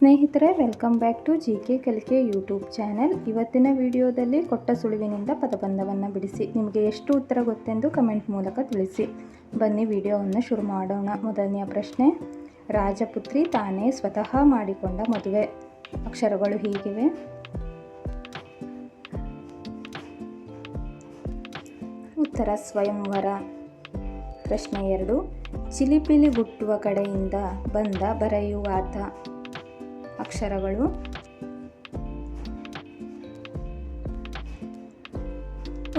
ಸ್ನೇಹಿತರೆ, welcome back to GK ಕಲಿಕೆ YouTube channel. ಇವತ್ತಿನ ವಿಡಿಯೋದಲ್ಲಿ ಕೊಟ್ಟ ಸುಳಿವಿನಿಂದ ಪದಬಂಧವನ್ನು ಬಿಡಿಸಿ. ನಿಮಗೆ ಎಷ್ಟು ಉತ್ತರ ಗೊತ್ತೆಂದು ಕಮೆಂಟ್ ಮೂಲಕ ತಿಳಿಸಿ. ಬನ್ನಿ ವಿಡಿಯೋವನ್ನು ಶುರು ಮಾಡೋಣ. ಮೊದಲನೆಯ ಪ್ರಶ್ನೆ, ರಾಜಪುತ್ರಿ ತಾನೇ ಸ್ವತಃ ಮಾಡಿಕೊಂಡ ಮದುವೆ. ಅಕ್ಷರಗಳು ಹೀಗಿವೆ. ಉತ್ತರ ಸ್ವಯಂವರ. ಪ್ರಶ್ನೆ 2, ಚಿಲಿಪಿಲಿ ಗುಟ್ಟುವ ಕಡೆಯಿಂದ ಬಂದ ಬರೆಯುವಾತ. ಅಕ್ಷರಗಳು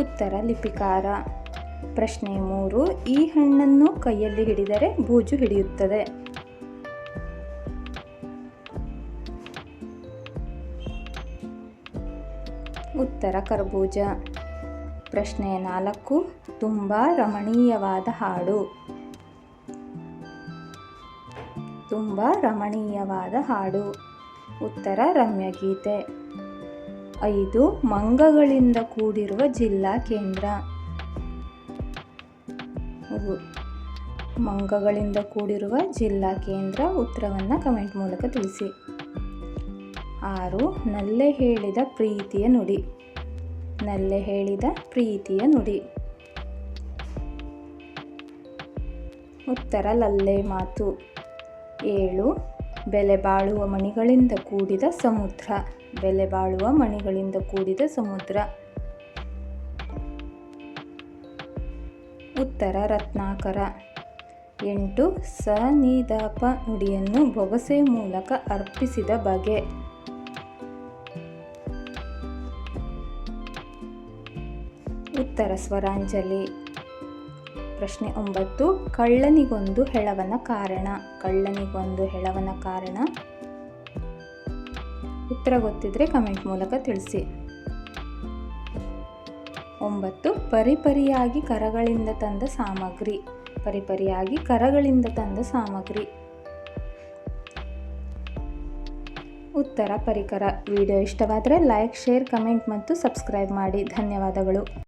ಉತ್ತರ ಲಿಪಿಕಾರ. ಪ್ರಶ್ನೆ 3, ಈ ಹಣ್ಣನ್ನು ಕೈಯಲ್ಲಿ ಹಿಡಿದರೆ ಬೂಜು ಹಿಡಿಯುತ್ತದೆ. ಉತ್ತರ ಕರ್ಬೂಜ. ಪ್ರಶ್ನೆ 4, ತುಂಬ ರಮಣೀಯವಾದ ಹಾಡು. ತುಂಬ ರಮಣೀಯವಾದ ಹಾಡು. ಉತ್ತರ ರಮ್ಯಗೀತೆ. 5, ಮಂಗಗಳಿಂದ ಕೂಡಿರುವ ಜಿಲ್ಲಾ ಕೇಂದ್ರ. ಮಂಗಗಳಿಂದ ಕೂಡಿರುವ ಜಿಲ್ಲಾ ಕೇಂದ್ರ. ಉತ್ತರವನ್ನು ಕಮೆಂಟ್ ಮೂಲಕ ತಿಳಿಸಿ. 6, ನಲ್ಲೆ ಹೇಳಿದ ಪ್ರೀತಿಯ ನುಡಿ. ನಲ್ಲೆ ಹೇಳಿದ ಪ್ರೀತಿಯ ನುಡಿ. ಉತ್ತರ ಲಲ್ಲೆ ಮಾತು. 7, ಬೆಲೆ ಬಾಳುವ ಮಣಿಗಳಿಂದ ಕೂಡಿದ ಸಮುದ್ರ. ಬೆಲೆ ಬಾಳುವ ಮಣಿಗಳಿಂದ ಕೂಡಿದ ಸಮುದ್ರ. ಉತ್ತರ ರತ್ನಾಕರ. 8, ಸ ನಿ ದ ಪ ನುಡಿಯನ್ನು ಬೊಗಸೆ ಮೂಲಕ ಅರ್ಪಿಸಿದ ಬಗೆ. ಉತ್ತರ ಸ್ವರಾಂಜಲಿ. ಪ್ರಶ್ನೆ 9, ಕಳ್ಳನಿಗೊಂದು ಹೆಳವನ ಕಾರಣ. ಕಳ್ಳನಿಗೊಂದು ಹೆಳವನ ಕಾರಣ. ಉತ್ತರ ಗೊತ್ತಿದ್ರೆ ಕಮೆಂಟ್ ಮೂಲಕ ತಿಳಿಸಿ. 9, ಪರಿಪರಿಯಾಗಿ ಕರಗಳಿಂದ ತಂದ ಸಾಮಗ್ರಿ. ಪರಿಪರಿಯಾಗಿ ಕರಗಳಿಂದ ತಂದ ಸಾಮಗ್ರಿ. ಉತ್ತರ ಪರಿಕರ. ವಿಡಿಯೋ ಇಷ್ಟವಾದರೆ ಲೈಕ್, ಶೇರ್, ಕಮೆಂಟ್ ಮತ್ತು ಸಬ್ಸ್ಕ್ರೈಬ್ ಮಾಡಿ. ಧನ್ಯವಾದಗಳು.